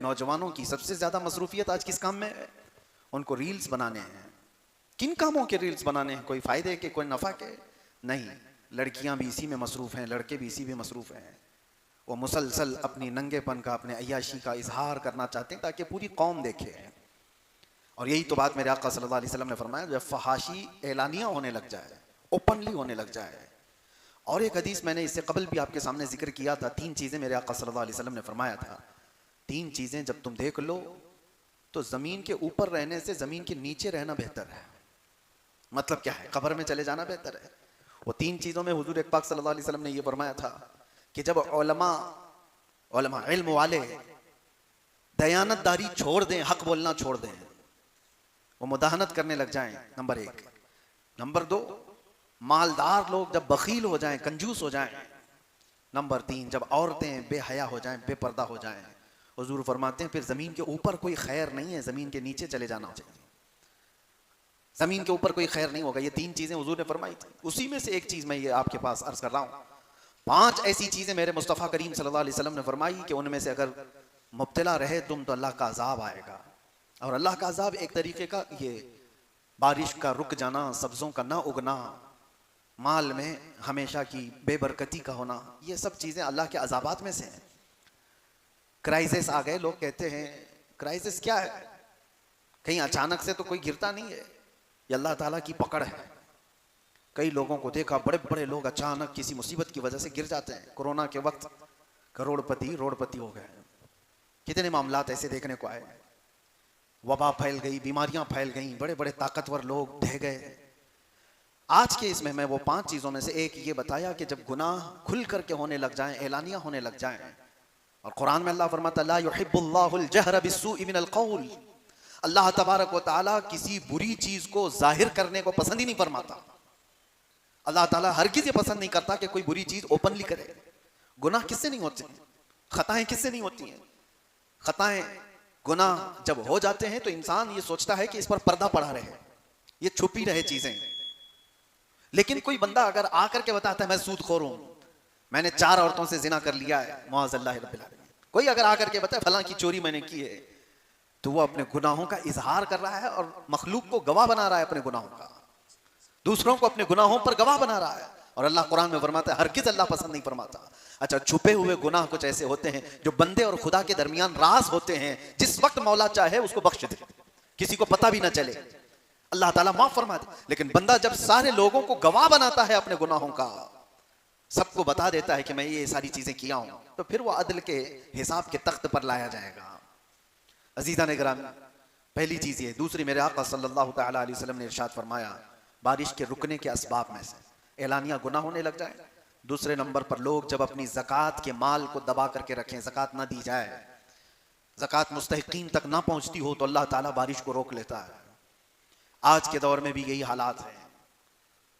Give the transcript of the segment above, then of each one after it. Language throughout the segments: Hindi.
नौजवानों की सबसे ज्यादा मसरूफियत आज किस काम में है? उनको रील्स बनाने हैं। किन कामों के रील्स बनाने हैं? कोई फायदे के, कोई नफा के? नहीं। लड़कियां भी इसी में मसरूफ हैं, लड़के भी इसी में मसरूफ हैं। वो मुसलसल अपनी नंगेपन का, अपने अय्याशी का इजहार करना चाहते हैं ताकि पूरी कौम देखे। और यही तो बात मेरे आका सल्लल्लाहु अलैहि वसल्लम ने फरमाया, जब फहाशी एलानिया होने लग जाए, ओपनली होने लग जाए। और एक हदीस मैंने इससे कबल भी आपके सामने जिक्र किया था। 3 चीजें मेरे आका सल्लल्लाहु अलैहि वसल्लम ने फरमाया था, 3 चीजें जब तुम देख लो तो जमीन के ऊपर रहने से जमीन के नीचे रहना बेहतर है। मतलब क्या है? कब्र में चले जाना बेहतर है। वो 3 चीजों में हुजूर पाक सल्लल्लाहु अलैहि वसल्लम ने ये फरमाया था कि जब उलमा इल्म वाले दयानतदारी छोड़ दें, हक बोलना छोड़ दें, वो मुदाहनत करने लग जाएं, नंबर 1। नंबर 2, मालदार लोग जब बखील हो जाएं, कंजूस हो जाएं। नंबर 3, जब औरतें बेहया हो जाएं, बेपर्दा हो जाएं, हुजूर फरमाते हैं फिर जमीन के ऊपर कोई खैर नहीं है, जमीन के नीचे चले जाना चाहिए। जमीन के ऊपर कोई खैर नहीं होगा। ये 3 चीजें हुजूर ने फरमाई थी। उसी में से एक चीज मैं ये आपके पास अर्ज कर रहा हूं। 5 ऐसी चीजें मेरे मुस्तफा करीम सल्लल्लाहु अलैहि वसल्लम ने फरमाई कि उनमें से अगर मुब्तला रहे तुम तो अल्लाह का अजाब आएगा। और अल्लाह का अजाब एक तरीके का, ये बारिश का रुक जाना, सब्जों का ना उगना, माल में हमेशा की बेबरकती का होना, ये सब चीजें अल्लाह के अजाबात में से हैं। क्राइसिस आ गए, लोग कहते हैं क्राइसिस क्या है? कहीं अचानक से तो कोई गिरता नहीं है, ये अल्लाह ताला की पकड़ है। कई लोगों को देखा, बड़े बड़े लोग अचानक किसी मुसीबत की वजह से गिर जाते हैं। कोरोना के वक्त करोड़पति रोड़पति हो गए। कितने मामलात ऐसे देखने को आए। वबा फैल गई, बीमारियां फैल गई, बड़े बड़े ताकतवर लोग ढह गए। आज के इसमें मैं वो 5 चीजों में से एक ये बताया कि जब गुनाह खुल करके होने लग जाएं, एलानिया होने लग जाएं, और कुरान में अल्लाह फरमाता ला युहिब्बुल्लाहुल जहरा बिस्सूइ मिनल क़ौल, अल्लाह तबारक व तआला किसी बुरी चीज को जाहिर करने को पसंद ही नहीं फरमाता। अल्लाह ताला हरगिज़ ये पसंद नहीं करता कि कोई बुरी चीज ओपनली करे। गुनाह किससे नहीं होते? खताएं किससे नहीं होती हैं? खताएं, गुनाह जब हो जाते हैं तो इंसान ये सोचता है कि इस पर पर्दा पड़ा रहे, ये छुपी रहे चीजें। लेकिन कोई बंदा अगर आकर के बताता है मैं सूदखोर हूं, मैंने 4 औरतों से जिना कर लिया है, मुआज़ल्लाह रब्बिल आलमीन, कोई अगर आकर के बताए फलां की चोरी मैंने की है, तो वो अपने गुनाहों का इजहार कर रहा है और मखलूक को गवाह बना रहा है अपने गुनाहों का, दूसरों को अपने गुनाहों पर गवाह बना रहा है। और अल्लाह कुरान में फरमाता है हरगिज़ अल्लाह पसंद नहीं फरमाता। अच्छा, छुपे हुए गुनाह कुछ ऐसे होते हैं जो बंदे और खुदा के दरमियान राज होते हैं, जिस वक्त मौला चाहे उसको बख्श दे, किसी को पता भी ना चले, अल्लाह ताला माफ फरमा दे। लेकिन बंदा जब सारे लोगों को गवाह बनाता है अपने गुनाहों का, सबको बता देता है कि मैं ये सारी चीजें किया हूं, तो फिर वो अदल के हिसाब के तख्त पर लाया जाएगा। अजीज़ान गिरामी, पहली चीज ये। दूसरी, मेरे आका सल्लल्लाहु तआला अलैहि वसल्लम ने इरशाद फरमाया, बारिश के रुकने के असबाब में से एलानिया गुनाह होने लग जाए। दूसरे नंबर पर लोग जब अपनी ज़कात के माल को दबा करके रखें, ज़कात ना दी जाए, ज़कात मुस्तहिकीन तक ना पहुंचती हो, तो अल्लाह ताला बारिश को रोक लेता है। आज के दौर में भी यही हालात है।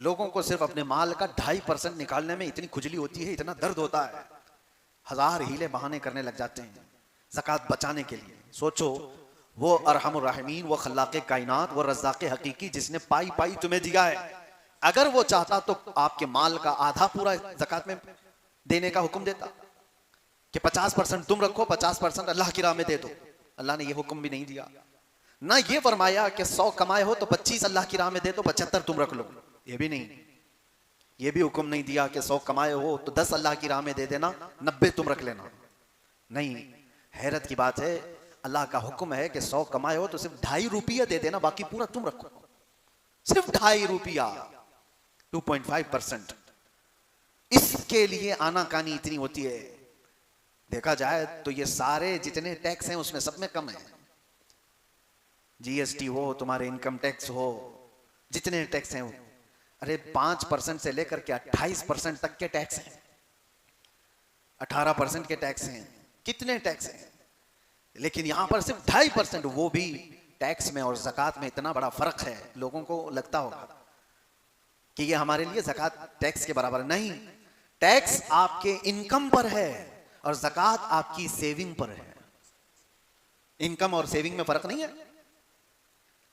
लोगों को सिर्फ अपने माल का 2.5% निकालने में इतनी खुजली होती है, इतना दर्द होता है, 1000 हीले बहाने करने लग जाते हैं ज़कात बचाने के लिए। सोचो, वो अरहमुर राहिमीन, वो खल्लाक़े कायनात, वो रज़्ज़ाक़े हकीकी, जिसने पाई पाई तुम्हें दिया है, अगर वो चाहता तो आपके माल का आधा पूरा ज़कात में देने का हुक्म देता कि 50% तुम रखो, 50% अल्लाह की राह में दे दो। अल्लाह ने ये हुक्म भी नहीं दिया। ना ये फरमाया कि 100 कमाए हो तो 25 अल्लाह की राह में दे दो, 75 तुम रख लो, ये भी नहीं। ये भी हुक्म नहीं दिया कि 100 कमाए हो तो 10 अल्लाह की राह में दे देना, 90 तुम रख लेना। नहीं, हैरत की बात है, अल्लाह का हुक्म है कि 100 कमाए हो तो सिर्फ 2.5 रुपया दे देना, बाकी पूरा तुम रखो। सिर्फ 2.5 रुपया, 2.5%। इसके लिए आनाकानी इतनी होती है। देखा जाए तो ये सारे जितने टैक्स हैं उसमें सब में कम है। जीएसटी हो, तुम्हारे इनकम टैक्स हो, जितने टैक्स हैं, अरे 5% से लेकर के 28% तक के टैक्स हैं, 18% के टैक्स हैं, कितने टैक्स हैं। लेकिन यहां पर सिर्फ 2.5%, वो भी टैक्स में और ज़कात में इतना बड़ा फर्क है। लोगों को लगता होगा कि ये हमारे लिए ज़कात टैक्स के बराबर नहीं। टैक्स आपके इनकम पर है और ज़कात आपकी सेविंग पर है। इनकम और सेविंग में फर्क नहीं है।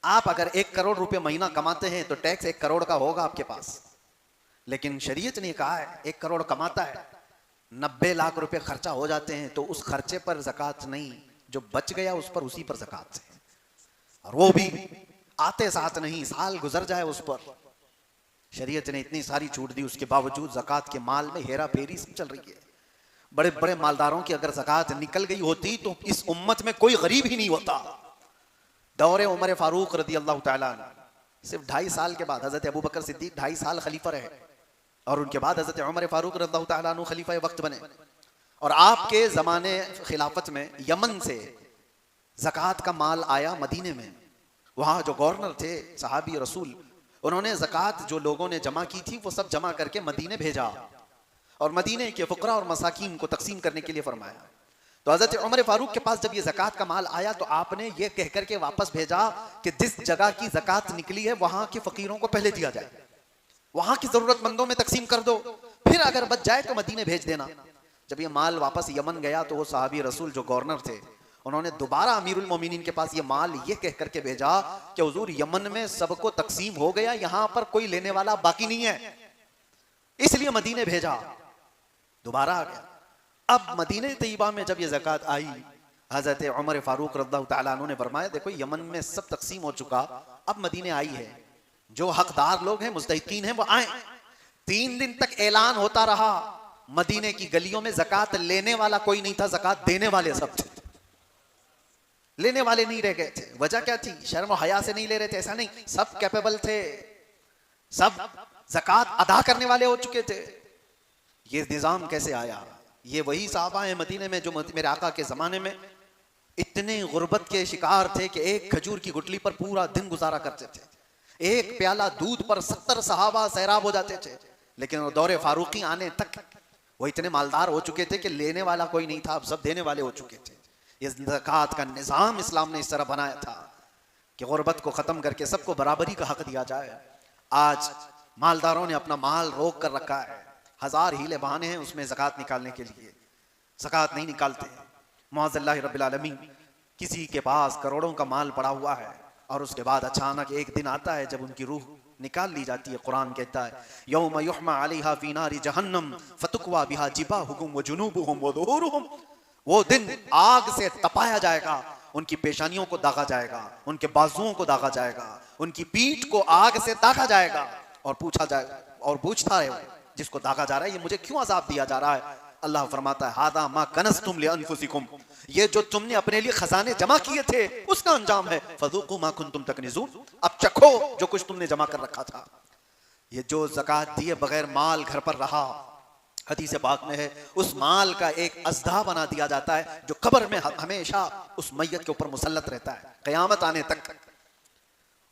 आप अगर 1 करोड़ रुपए महीना कमाते हैं तो टैक्स 1 करोड़ का होगा आपके पास। लेकिन शरीयत ने कहा है 1 करोड़ कमाता है, 90 लाख रुपए खर्चा हो जाते हैं तो उस खर्चे पर ज़कात नहीं, जो बच गया उस पर उसी पर ज़कात है, और वो भी आते साथ नहीं, साल गुजर जाए उस पर। शरीयत ने इतनी सारी छूट दी, उसके बावजूद ज़कात के माल में हेरा फेरी सब चल रही है। बड़े बड़े मालदारों की अगर ज़कात निकल गई होती तो इस उम्मत में कोई गरीब ही नहीं होता। दौरे उमर फारूक रदी अल्लाह तआला अन्हु, सिर्फ 2.5 साल के बाद हजरत अबू बकर सिद्दीक 2.5 साल खलीफा रहे, और उनके बाद हजरत उमर फारूक रदी अल्लाह तआला अन्हु खलीफा वक्त बने। और आपके ज़माने खिलाफत में यमन से ज़कात का माल आया मदीने में। वहाँ जो गवर्नर थे सहाबी रसूल, उन्होंने ज़कात जो लोगों ने जमा की थी वो सब जमा करके मदीने भेजा, और मदीने के फुकरा और मसाकीन को तकसीम करने के लिए फरमाया। तो हज़रत उमर फारूक के पास जब ये ज़कात का माल आया तो आपने ये कह करके वापस भेजा कि जिस जगह की ज़कात निकली है वहाँ के फ़कीरों को पहले दिया जाए, वहाँ की ज़रूरतमंदों में तकसीम कर दो, फिर अगर बच जाए तो मदीने भेज देना। जब ये माल वापस यमन गया तो वो सहाबी रसूल जो गवर्नर थे, उन्होंने दोबारा अमीरुल मोमिनीन के पास ये माल ये कह करके भेजा कि हुजूर यमन में सबको तकसीम हो गया, यहाँ पर कोई लेने वाला बाकी नहीं है, इसलिए मदीने भेजा। दोबारा आ गया। अब मदीने तैयबा में जब ये ज़कात आई, हज़रत उमर फारूक रज़ियल्लाहु तआला अन्हु ने फरमाया देखो यमन में सब तकसीम हो चुका, अब मदीने आई है, जो हकदार लोग हैं मुस्तहिकीन हैं वो आए। 3 दिन तक ऐलान होता रहा, मदीने की गलियों में ज़कात लेने वाला कोई नहीं था, ज़कात देने वाले सब थे, लेने वाले नहीं रह गए थे। वजह क्या थी? शर्म और हया से नहीं ले रहे थे, ऐसा नहीं, सब कैपेबल थे, सब ज़कात अदा करने वाले हो चुके थे। ये निज़ाम कैसे आया? ये वही साहबा हैं मदीने में जो मेरे आका के ज़माने में इतने गुर्बत के शिकार थे कि एक खजूर की गुटली पर पूरा दिन गुजारा करते थे, एक प्याला दूध पर 70 सहाबा सैराब हो जाते थे। लेकिन दौरे फारूकी आने तक वो इतने मालदार हो चुके थे कि लेने वाला कोई नहीं था, अब सब देने वाले हो चुके थे। ये ज़कात का निज़ाम इस्लाम ने इस तरह बनाया था कि गुर्बत को ख़त्म करके सबको बराबरी का हक दिया जाए। आज मालदारों ने अपना माल रोक कर रखा है, 1000 हीले बहाने हैं उसमें ज़कात निकालने के लिए, ज़कात नहीं निकालते। मुअज़्ज़ल्लाहि रब्बिल आलमीन, किसी के पास करोड़ों का माल पड़ा हुआ है और उसके बाद अचानक एक दिन आता है जब उनकी रूह निकाल ली जाती है। कुरान कहता है यौम युहमा अलैहा फी नारि जहन्नम फतुक्वा बिहा जिबाहुहुम व जुनूबुहुम व ज़ुहूरुहुम, वो दिन आग से तपाया जाएगा, उनकी पेशानियों को दागा जाएगा, उनके बाजुओं को दागा जाएगा, उनकी पीठ को आग से दागा जाएगा और पूछा जाएगा, और पूछता है जिसको दागा जा रहा है ये मुझे क्यों अजाब दिया जा रहा है? अल्लाह फरमाता है हादा मा कनज़्तुम लिअन्फुसिकुम, ये जो तुमने अपने लिए खजाने जमा किए थे उसका अंजाम है। फज़ूक़ू मा कुंतुम तकनिज़ून, अब चखो जो कुछ तुमने जमा कर रखा था। ये जो ज़कात दिए बगैर माल घर पर रहा, हदीस पाक में है उस माल का एक अज़दा बना दिया जाता है जो कब्र में हमेशा उस मैयत के ऊपर मुसल्लत रहता है, क़यामत आने तक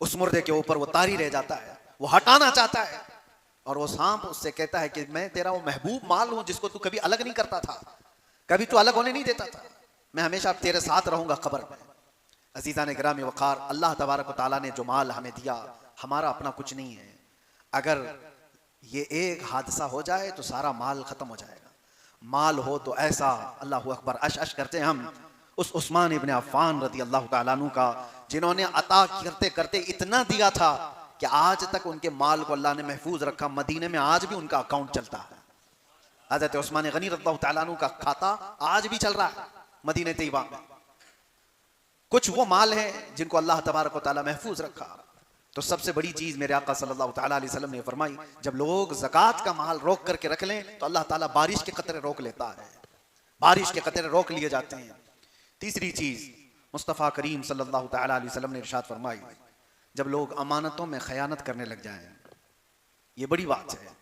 उस मुर्दे के ऊपर वो तारी रह जाता है। वो हटाना चाहता है और वो सांप उससे कहता है कि मैं तेरा वो महबूब माल हूं जिसको तू कभी अलग नहीं करता था, कभी तू अलग होने नहीं देता था, मैं हमेशा तेरे साथ रहूंगा कब्र में। अजीज़ान गिरामी वक़ार, अल्लाह तबारक व तआला ने जो माल हमें दिया हमारा अपना कुछ नहीं है। अगर ये एक हादसा हो जाए तो सारा माल खत्म हो जाएगा। माल हो तो ऐसा, अल्लाहु अकबर, अश अश करते हैं हम उस उस्मान इब्न अफ़्फ़ान रज़ी अल्लाह तआला अन्हु का, जिन्होंने अता करते करते इतना दिया था कि आज तक उनके माल को अल्लाह ने महफूज रखा। मदीने में आज भी उनका अकाउंट चलता है। हज़रत उस्मान गनी रज़ियल्लाहु तआला अन्हु का खाता आज भी चल रहा है मदीने तैयबा में। कुछ वो माल है जिनको अल्लाह तबारक व तआला महफूज रखा। तो सबसे बड़ी चीज मेरे आका सल्लल्लाहु तआला अलैहि वसल्लम ने फरमाई, जब लोग ज़कात का माल रोक करके रख लें तो अल्लाह ताला बारिश के कतरे रोक लेता है, बारिश के कतरे रोक लिए जाते हैं। तीसरी चीज मुस्तफ़ा करीम सल्लल्लाहु तआला अलैहि वसल्लम ने इरशाद फरमाई, जब लोग अमानतों में खयानत करने लग जाएं, ये बड़ी बात है।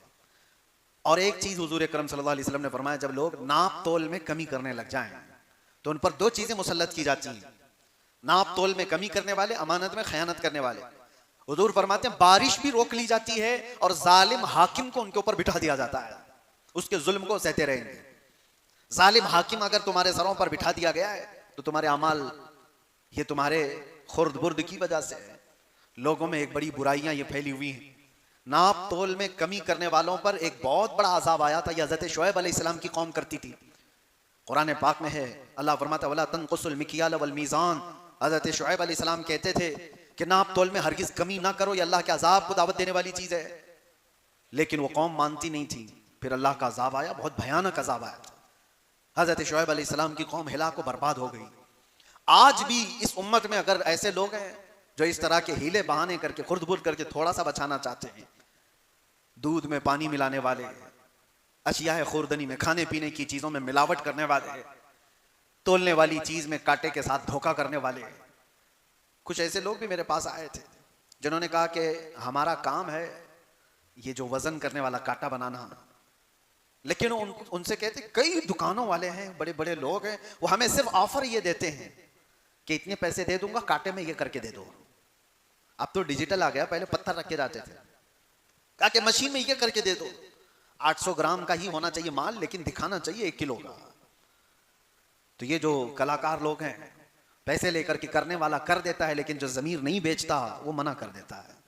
और एक चीज हुजूर अकरम सल्लल्लाहु अलैहि वसल्लम ने फरमाया, जब लोग नाप तोल में कमी करने लग जाएं तो उन पर 2 चीजें मुसल्लत की जाती हैं, नाप तोल में कमी करने वाले, अमानत में खयानत करने वाले। हुजूर फरमाते हैं बारिश भी रोक ली जाती है और जालिम हाकिम को उनके ऊपर बिठा दिया जाता है, उसके जुल्म को सहते रहेंगे। जालिम हाकिम अगर तुम्हारे सरों पर बिठा दिया गया है तो तुम्हारे अमाल ये तुम्हारे खुर्द बुर्द की वजह से है। लोगों में एक बड़ी बुराइयां ये फैली हुई हैं। नाप तोल में कमी करने वालों पर एक बहुत बड़ा अजाब आया था, यह हज़रत शुएब अलैहिस्सलाम की कौम करती थी। कुरान पाक में है, अल्लाह फरमाता वला तनकुसुल मिकियाल वल मीज़ान, हज़रत शुएब अलैहिस्सलाम कहते थे कि नाप तोल में हरगिज कमी ना करो, ये अल्लाह के अजाब को दावत देने वाली चीज है। लेकिन वो कौम मानती नहीं थी। फिर अल्लाह का अजाब आया, बहुत भयानक अजाब आया था। हज़रत शुएब अलैहिस्सलाम की कौम हिला को बर्बाद हो गई। आज भी इस उम्मत में अगर ऐसे लोग हैं जो इस तरह के हीले बहाने करके खुर्द-बुर्द करके थोड़ा सा बचाना चाहते हैं, दूध में पानी मिलाने वाले, अशियाए खुर्दनी में खाने पीने की चीजों में मिलावट करने वाले, तोलने वाली चीज में कांटे के साथ धोखा करने वाले, कुछ ऐसे लोग भी मेरे पास आए थे जिन्होंने कहा कि हमारा काम है ये जो वजन करने वाला कांटा बनाना, लेकिन उनसे कहते कई दुकानों वाले हैं, बड़े बड़े लोग हैं, वो हमें सिर्फ ऑफर ये देते हैं कि इतने पैसे दे दूंगा, कांटे में ये करके दे दो। अब तो डिजिटल आ गया, पहले पत्थर रखे जाते थे, कहा कि मशीन में ये करके दे दो। 800 ग्राम का ही होना चाहिए माल, लेकिन दिखाना चाहिए 1 किलो का। तो ये जो कलाकार लोग हैं, पैसे लेकर के करने वाला कर देता है, लेकिन जो जमीर नहीं बेचता वो मना कर देता है।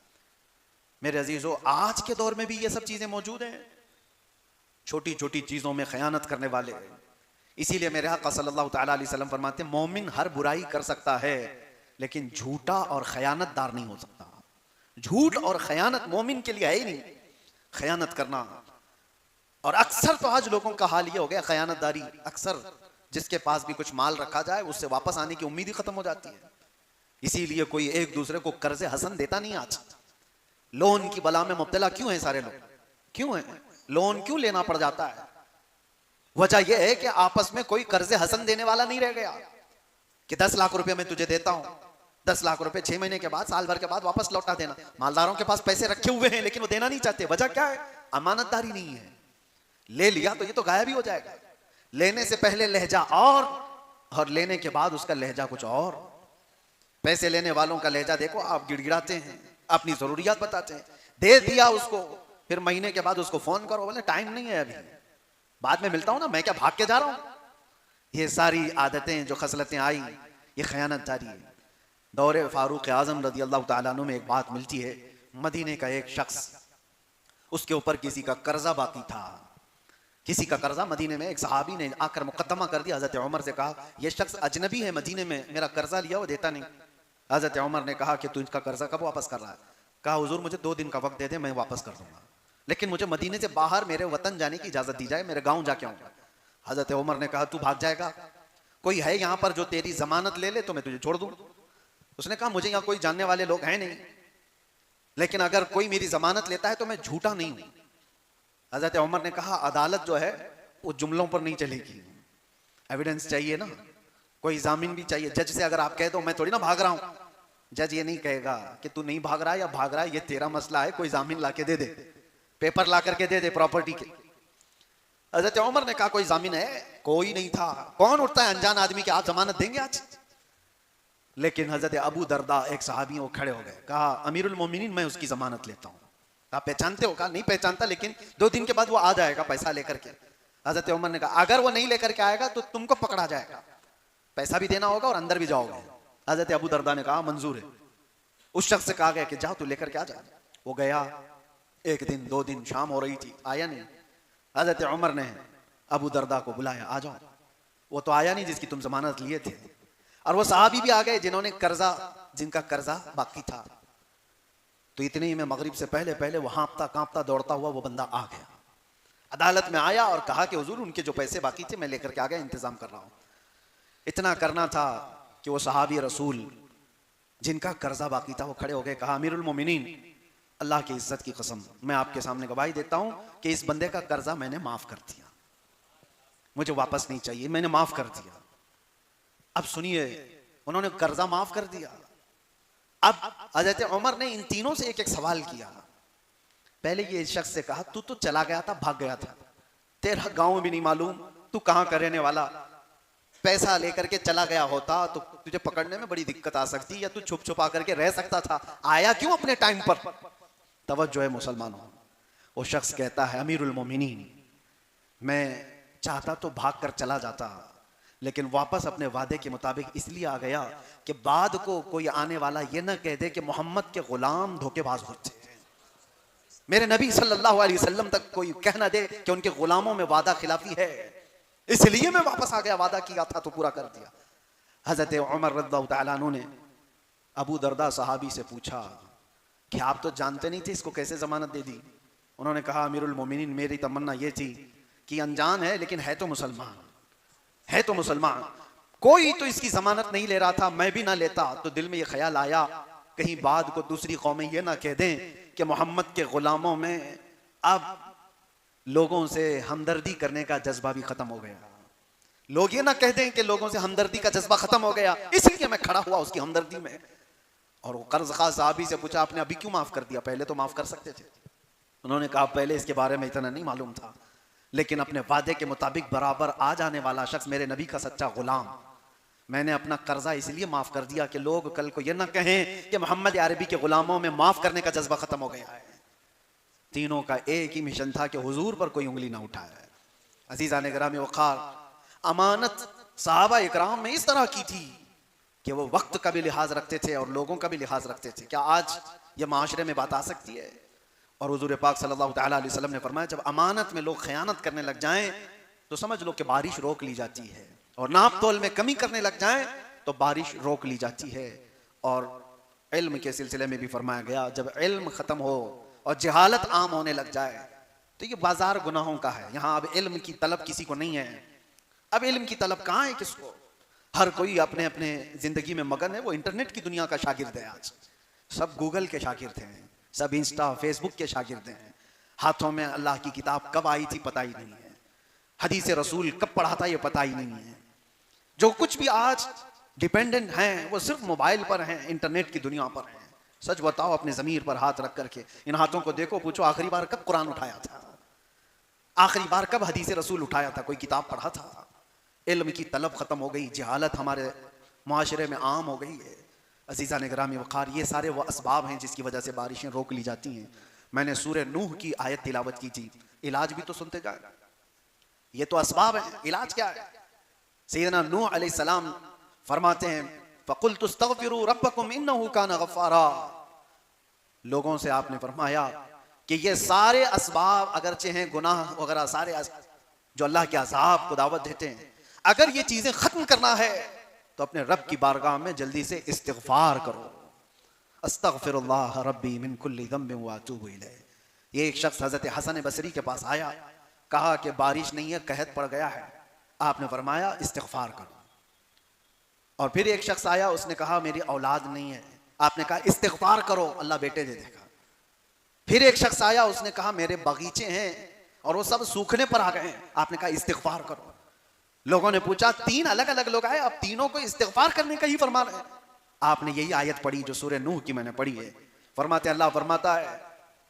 मेरे अजीजों, आज के दौर में भी ये सब चीजें मौजूद हैं, छोटी छोटी चीजों में खयानत करने वाले। इसीलिए मेरे आका सल्लल्लाहु तआला अलैहि वसल्लम फरमाते हैं, मोमिन हर बुराई कर सकता है लेकिन झूठा और खयानतदार नहीं हो सकता। झूठ और खयानत मोमिन के लिए है ही नहीं, खयानत करना। और अक्सर तो आज लोगों का हाल ये हो गया, खयानतदारी। अक्सर जिसके पास भी कुछ माल रखा जाए उससे वापस आने की उम्मीद ही खत्म हो जाती है। इसीलिए कोई एक दूसरे को कर्जे हसन देता नहीं। आज लोन की बला में मुब्तला क्यों है सारे लोग? क्यों है? लोन क्यों लेना पड़ जाता है? वजह यह है कि आपस में कोई कर्जे हसन देने वाला नहीं रह गया कि 10 लाख रुपए मैं तुझे देता हूं, 10 लाख रुपए 6 महीने के बाद, साल भर के बाद वापस लौटा देना। मालदारों के पास पैसे रखे हुए हैं लेकिन वो देना नहीं चाहते। वजह क्या है? अमानतदारी नहीं है। ले लिया तो ये तो गायब ही हो जाएगा। लेने से पहले लहजा और लेने के बाद उसका लहजा कुछ और। पैसे लेने वालों का लहजा देखो, आप गिड़गिड़ाते हैं, अपनी जरूरियात बताते हैं, दे दिया उसको, फिर महीने के बाद उसको फोन करो, बोले टाइम नहीं है अभी, बाद में मिलता हूं ना, मैं क्या भाग के जा रहा हूं। ये सारी आदतें जो खसलतें आई, ये खयानतदारी है। दौरे फारूक आजम रज़ी अल्लाह तआला अन्हु में एक बात मिलती है, मदीने का एक शख्स, उसके ऊपर किसी का कर्जा बाकी था। किसी का कर्जा, मदीने में एक सहाबी ने आकर मुकद्दमा कर दिया। हजरत उमर से कहा, यह शख्स अजनबी है, मदीने में मेरा कर्जा लिया वो देता नहीं। हजरत उमर ने कहा कि तू इसका कर्जा कब वापस कर रहा है? कहा हुजूर मुझे 2 दिन का वक्त दे दे, मैं वापस कर दूंगा, लेकिन मुझे मदीने से बाहर मेरे वतन जाने की इजाजत दी जाए, मेरे गांव जाके आऊंगा। हजरत उमर ने कहा, तू भाग जाएगा? कोई है यहाँ पर जो तेरी जमानत ले ले तो मैं तुझे छोड़ दूं। उसने कहा, मुझे यहाँ कोई जानने वाले लोग हैं नहीं, लेकिन अगर कोई मेरी जमानत लेता है तो मैं झूठा नहीं हूं। हजरत उमर ने कहा, अदालत जो है वो जुमलों पर नहीं चलेगी, एविडेंस चाहिए ना, कोई जामीन भी चाहिए। जज से अगर आप कह दो मैं थोड़ी ना भाग रहा हूं, जज ये नहीं कहेगा कि तू नहीं भाग रहा है या भाग रहा है, ये तेरा मसला है, कोई जामीन ला के दे दे, पेपर ला करके दे दे प्रॉपर्टी के। हजरत उमर ने कहा, कोई जामीन है? कोई नहीं था। कौन उठता है अनजान आदमी के, आप जमानत देंगे आज? लेकिन हजरत अबू दरदा एक सहाबी, वो खड़े हो गए, कहा, अमीरुल मोमिनीन मैं उसकी जमानत लेता हूं। आप पहचानते हो? कहा नहीं पहचानता, लेकिन 2 दिन के बाद वो आ जाएगा पैसा लेकर के। हजरत उमर ने कहा, अगर वो नहीं लेकर के आएगा तो तुमको पकड़ा जाएगा, पैसा भी देना होगा और अंदर भी जाओगे। हजरत अबू दरदा ने कहा, मंजूर है। उस शख्स से कहा गया कि जाओ तू लेकर के आ जा। वो गया, 1 दिन 2 दिन, शाम हो रही थी, आया नहीं। हजरत उमर ने अबू दरदा को बुलाया, आ जाओ। वो तो आया नहीं जिसकी तुम जमानत लिए थे। और वो सहाबी भी आ गए जिन्होंने कर्जा, जिनका कर्जा बाकी था। तो इतने ही में मगरिब से पहले पहले वो हाँफता कांपता दौड़ता हुआ वो बंदा आ गया, अदालत में आया और कहा कि हुजूर उनके जो पैसे बाकी थे मैं लेकर के आ गया, इंतजाम कर रहा हूं। इतना करना था कि वो सहाबी रसूल जिनका कर्जा बाकी था वो खड़े हो गए, कहा, अमीरुल मोमिनीन अल्लाह की इज्जत की कसम मैं आपके सामने गवाही देता हूं कि इस बंदे का कर्जा मैंने माफ कर दिया, मुझे वापस नहीं चाहिए, मैंने माफ कर दिया। अब सुनिए, उन्होंने कर्जा माफ कर दिया। अब हजरत उमर ने इन तीनों से एक एक सवाल किया। पहले ये शख्स से कहा, तू तो चला गया था, भाग गया था, तेरा गांव भी नहीं मालूम, तू कहां का रहने वाला, पैसा लेकर के चला गया होता तो तुझे पकड़ने में बड़ी दिक्कत आ सकती, या तू छुप छुपा करके रह सकता था, आया क्यों अपने टाइम पर? तवज्जो है मुसलमानों। वो शख्स कहता है, अमीरुल मोमिनीन मैं चाहता तो भाग कर चला जाता, लेकिन वापस अपने वादे के मुताबिक इसलिए आ गया कि बाद को कोई आने वाला ये ना कह दे कि मोहम्मद के गुलाम धोखेबाज होते हैं। मेरे नबी सल्लल्लाहु अलैहि वसल्लम तक कोई कह ना दे कि उनके गुलामों में वादा खिलाफी है, इसलिए मैं वापस आ गया, वादा किया था तो पूरा कर दिया। हजरत उमर रज़ियल्लाहु तआला अन्हु ने अबू दरदा सहाबी से पूछा कि आप तो जानते नहीं थे, इसको कैसे जमानत दे दी? उन्होंने कहा, अमीरुल मोमिनीन मेरी तमन्ना ये थी कि अनजान है लेकिन है तो मुसलमान, है तो मुसलमान, कोई तो इसकी जमानत नहीं ले रहा था, मैं भी ना लेता। तो दिल में ये ख्याल आया कहीं बाद को दूसरी कौमें ये ना कह दें कि मोहम्मद के गुलामों में अब लोगों से हमदर्दी करने का जज्बा भी खत्म हो गया। लोग ये ना कह दें कि लोगों से हमदर्दी का जज्बा खत्म हो गया, इसलिए मैं खड़ा हुआ उसकी हमदर्दी में। और वो कर्ज खा साहबी से पूछा, आपने अभी क्यों माफ कर दिया, पहले तो माफ कर सकते थे। उन्होंने कहा, पहले इसके बारे में इतना नहीं मालूम था, लेकिन अपने वादे के मुताबिक बराबर आ जाने वाला शख्स मेरे नबी का सच्चा गुलाम, मैंने अपना कर्जा इसलिए माफ कर दिया कि लोग कल को ये ना कहें कि मोहम्मद अरबी के गुलामों में माफ करने का जज्बा खत्म हो गया है। तीनों का एक ही मिशन था कि हुजूर पर कोई उंगली ना उठाए। अजीज़ान गिरामी वक़ार, अमानत सहाबा इकराम में इस तरह की थी कि वो वक्त का भी लिहाज रखते थे और लोगों का भी लिहाज रखते थे। क्या आज ये माशरे में बात आ सकती है? और हुजूर पाक सल्लल्लाहु तआला अलैहि वसल्लम ने फरमाया, जब अमानत में लोग खयानत करने लग जाएं तो समझ लो कि बारिश रोक ली जाती है, और नाप तोल में कमी करने लग जाएं तो बारिश रोक ली जाती है। और इल्म के सिलसिले में भी फरमाया गया, जब इल्म खत्म हो और जहालत आम होने लग जाए तो ये बाजार गुनाहों का है। यहाँ अब इल्म की तलब किसी को नहीं है। अब इल्म की तलब कहाँ है किसको? हर कोई अपने अपने जिंदगी में मगन है। वो इंटरनेट की दुनिया का शागिर्द है। आज सब गूगल के शागिर्द हैं, सब इंस्टा फेसबुक के शागिर्द हैं। हाथों में अल्लाह की किताब कब आई थी पता ही नहीं है, हदीस रसूल कब पढ़ा था ये पता ही नहीं है। जो कुछ भी आज डिपेंडेंट हैं वो सिर्फ मोबाइल पर हैं, इंटरनेट की दुनिया पर हैं। सच बताओ, अपने ज़मीर पर हाथ रख करके इन हाथों को देखो, पूछो आखिरी बार कब कुरान उठाया था, आखिरी बार कब हदीस रसूल उठाया था, कोई किताब पढ़ा था? इल्म की तलब खत्म हो गई, जहालत हमारे माशरे में आम हो गई है। अजीज़ा ने गिरामी वक़ार, ये सारे वो असबाब हैं जिसकी वजह से बारिशें रोक ली जाती हैं। मैंने सूरह नूह की आयत तिलावत की थी, इलाज भी तो सुनते जाए। ये तो असबाब है, इलाज क्या है? सैयदना नूह अलैहिस्सलाम फरमाते हैं, फ़क़ुल्तु अस्तग़फ़िरू रब्बकुम इन्नहु काना गफ़्फ़ारा। लोगों से आपने फरमाया कि ये सारे असबाब अगरचे हैं, गुनाह वगैरह सारे जो अल्लाह के अज़ाब को दावत देते हैं, अगर ये चीज़ें ख़त्म करना है तो अपने रब की बारगाह में जल्दी से इस्तिग़फ़ार करो। अस्तग़फ़िरुल्लाह रब्बी मिन कुल्लि ज़ंबिन व अतूबु इलैह। ये एक शख्स हज़रत हसन बसरी के पास आया, कहा कि बारिश नहीं है, कहत पड़ गया है। आपने फरमाया इस्तिग़फ़ार करो। और फिर एक शख्स आया, उसने कहा मेरी औलाद नहीं है। आपने कहा इस्तिग़फ़ार करो, अल्लाह बेटे दे देगा। फिर एक शख्स आया, उसने कहा मेरे बगीचे हैं और वो सब सूखने पर आ गए हैं। आपने कहा इस्तिग़फ़ार करो। लोगों ने पूछा, तीन अलग अलग लोग आए, अब तीनों को इस्तिग़फ़ार करने का ही फरमान है। आपने यही आयत पढ़ी जो सूरह नूह की मैंने पढ़ी है। फरमाते अल्लाह फरमाता है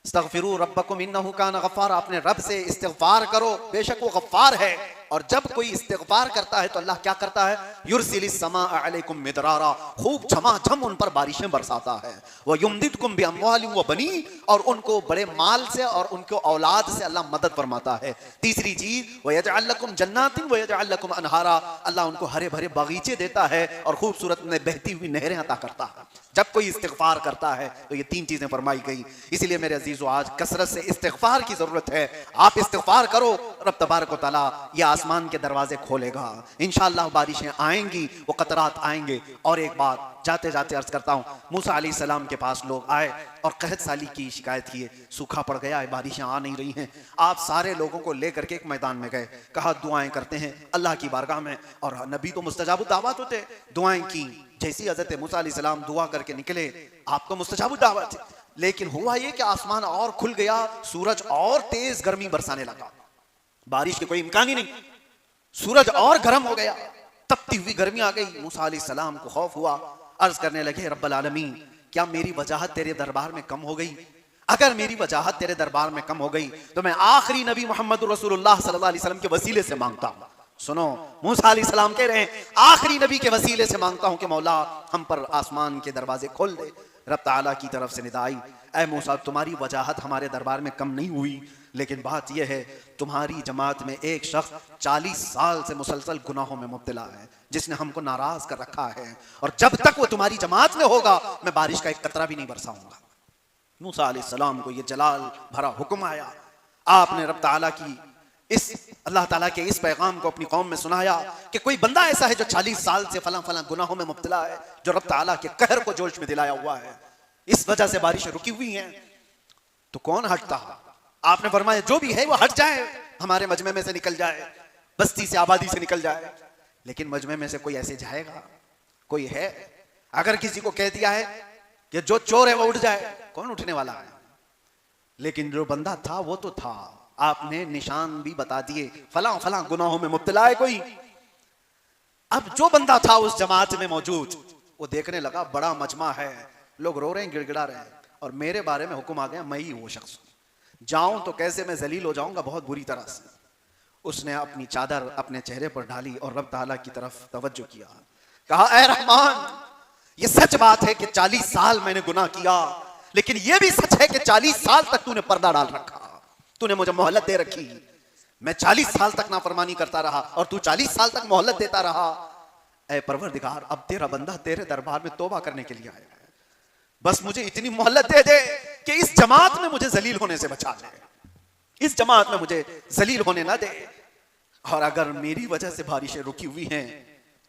इस्तग़फ़िरू रब्बकुम इन्नहु काना गफ़्फ़ारा, अपने रब से इस्तिग़फ़ार करो, बेशक वो गफ़्फ़ार है। और जब कोई इस्तिग़फ़ार करता है तो अल्लाह क्या करता है? युरसिलिस समाअ अलैकुम मिदरारा, खूब झमाझम उन पर बारिशें बरसाता है। व युमदिदकुम बिअम्वालिन व बनीन, और उनको बड़े माल से और उनको औलाद से अल्लाह मदद फरमाता है। तीसरी चीज, व यजअल लकुम जन्नातिन व यजअल लकुम अनहारा, अल्लाह उनको हरे भरे बगीचे देता है और खूबसूरत में बहती हुई नहरें अता करता है। जब कोई इस्तिग़फ़ार करता है तो ये तीन चीजें फरमाई गई। इसलिए मेरे अजीजों, आज कसरत से इस्तिग़फ़ार की जरूरत है। आप इस्तिग़फ़ार करो, रब तबारक व तआला ये आसमान के दरवाजे खोलेगा। इंशाअल्लाह बारिशें आएंगी, वो कतरात आएंगे। और एक बात जाते जाते अर्ज करता हूँ, मूसा अलैहिस्सलाम के पास लोग आए और कहत साली की शिकायत किए, सूखा पड़ गया है, बारिशें आ नहीं रही हैं। आप सारे लोगों को लेकर के एक मैदान में गए, कहा दुआएं करते हैं अल्लाह की बारगाह में। और नबी तो मुस्तजाब दावत होते, दुआएं की। जैसी हज़रत मूसा अलैहिस्सलाम दुआ करके निकले, आपको मुस्तजाब दावत थी। लेकिन हुआ ये कि आसमान और खुल गया, सूरज और तेज गर्मी बरसाने लगा। बारिश के कोई इम्कान ही नहीं, सूरज और गर्म हो गया, तपती हुई गर्मी आ गई। मूसा अलैहिस्सलाम को खौफ हुआ, अर्ज करने लगे रब्बल आलमीन, क्या मेरी वजाहत तेरे दरबार में कम हो गई? अगर मेरी वजाहत तेरे दरबार में कम हो गई तो मैं आखिरी नबी मोहम्मद रसूलुल्लाह सल्लल्लाहु अलैहि वसल्लम के वसीले से मांगता हूँ। सुनो, मूसा अलैहिस्सलाम कह रहे हैं, आखिरी नबी के वसीले से मांगता हूँ कि मौला हम पर आसमान के दरवाजे खोल दे। रब ताला की तरफ से निदा आई, ऐ मूसा, तुम्हारी वजाहत हमारे दरबार में कम नहीं हुई, लेकिन बात यह है तुम्हारी जमात में एक शख्स 40 साल से मुसलसल गुनाहों में मुब्तला है, जिसने हमको नाराज कर रखा है, और जब तक वो तुम्हारी जमात में होगा मैं बारिश का एक कतरा भी नहीं बरसाऊंगा। मूसा अलैहिस्सलाम को ये जलाल भरा हुक्म आया। आपने रब ताला की अल्लाह ताला के इस पैगाम को अपनी कौम में सुनाया कि कोई बंदा ऐसा है जो 40 साल से फला फला गुनाहों में मुब्तला है, जो रब ताला के कहर को जोश में दिलाया हुआ है, इस वजह से बारिशें रुकी हुई हैं। तो कौन हटता? आपने फरमाया जो भी है वो हट जाए, हमारे मजमे में से निकल जाए, बस्ती से आबादी से निकल जाए। लेकिन मजमे में से कोई ऐसे जाएगा? कोई है? अगर किसी को कह दिया है कि जो चोर है वो उठ जाए, कौन उठने वाला है? लेकिन जो बंदा था वो तो था। आपने निशान भी बता दिए, फलां फलां गुनाहों में मुब्तला है कोई। अब जो बंदा था उस जमात में मौजूद, वो देखने लगा बड़ा मजमा है, लोग रो रहे हैं, गिड़गिड़ा रहे हैं, और मेरे बारे में हुक्म आ गया मैं ही वो शख्स हूं। जाऊं तो कैसे मैं जलील हो जाऊंगा, बहुत बुरी तरह से। उसने अपनी चादर अपने चेहरे पर डाली और रब ताला की तरफ तवज्जो किया। कहा, ऐ रहमान, ये सच बात है कि 40 साल मैंने गुनाह किया, लेकिन ये भी सच है कि 40 साल तक तूने पर्दा डाल रखा, तूने मुझे मोहलत दे रखी। मैं 40 साल तक नाफरमानी करता रहा और तू 40 साल तक मोहलत देता रहा। ऐ परवरदिगार, अब तेरा बंदा तेरे दरबार में तौबा करने के लिए आया है, बस मुझे इतनी मोहलत दे दे कि इस जमात में मुझे जलील होने से बचा ले, इस जमात में मुझे जलील होने ना दे। और अगर मेरी वजह से बारिशें रुकी हुई हैं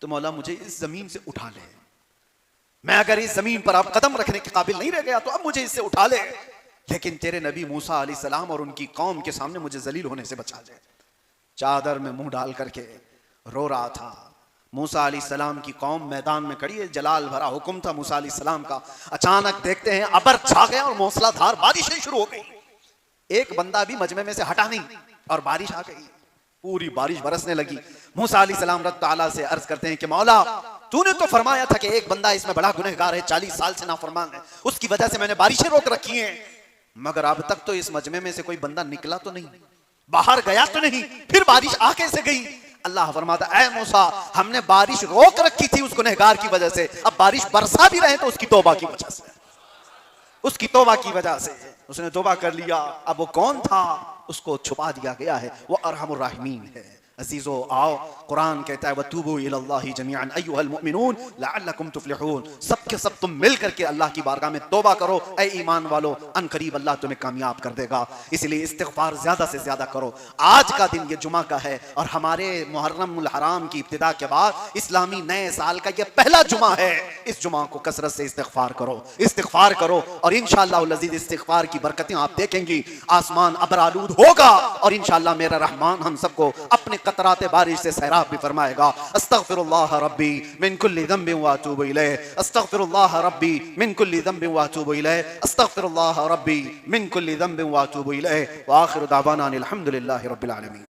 तो मौला मुझे इस जमीन से उठा ले। मैं अगर इस जमीन पर अब कदम रखने के काबिल नहीं रह गया तो अब मुझे इससे उठा ले, लेकिन तेरे नबी मूसा अलैहिस्सलाम और उनकी कौम के सामने मुझे जलील होने से बचा ले। चादर में मुंह डाल करके रो रहा था। मूसा अलैहिस्सलाम की कौम मैदान में खड़ी है, जलाल भरा हुक्म था मूसा अलैहिस्सलाम का। अचानक देखते हैं अबर छा गया और मूसलाधार बारिशें शुरू हो गई। एक बंदा भी मजमे में से हटा नहीं और बारिश आ गई, पूरी बारिश बरसने लगी। मूसा अलैहिस्सलाम रब ताला से अर्ज करते हैं कि मौला, तूने तो फरमाया था कि एक बंदा इसमें बड़ा गुनहगार है, 40 साल से नाफरमान है, उसकी वजह से मैंने बारिशें रोक रखी हैं, मगर अब तक तो इस मजमे में से कोई बंदा निकला तो नहीं, बाहर गया तो नहीं, फिर बारिश आ कैसे गई? अल्लाह फरमाता, ऐ मूसा, हमने बारिश रोक रखी थी उस गुनहगार की वजह से, अब बारिश बरसा भी रहे तो उसकी तौबा की वजह से, उसकी तौबा की वजह से उसने तौबा कर लिया। अब वो कौन था उसको छुपा दिया गया है, वो अरहमुर राहिमीन है। अजीजो आओ, कुरान कहता है वतूबू इलल्लाहि जमीअन अय्युहल मुमिनून लअल्लकुम तुफ्लिहून, सब के सब तुम मिल करके अल्लाह की बारगाह में तौबा करो, ऐ ईमान वालो, अन करीब अल्लाह तुम्हें कामयाब कर देगा। इसलिए इस्तिगफार ज्यादा से ज्यादा करो। आज का दिन ये जुमा का है और हमारे मुहर्रमुल हराम की इब्तिदा के बाद इस्लामी नए साल का ये पहला जुमा है। इस जुमा को कसरत से इस्तिगफार करो, इस्तिगफार करो, और इंशाअल्लाह अज़ीज़ इस्तिगफार की बरकतें आप देखेंगी। आसमान अबरालूद होगा और इंशाअल्लाह मेरा रहमान हम सबको अपने कतराते बारिश से सैराब भी फरमाएगा। अस्तगफिरुल्लाह रब्बी मिन कुल्लि ज़ंबिन व अतूबु इलैह, अस्तगफिरुल्लाह रब्बी मिन कुल्लि ज़ंबिन व अतूबु इलैह, अस्तगफिरुल्लाह रब्बी मिन कुल्लि ज़ंबिन व अतूबु इलैह, व आखिरु दावाना अनिल हम्दुलिल्लाहि रब्बिल आलमीन।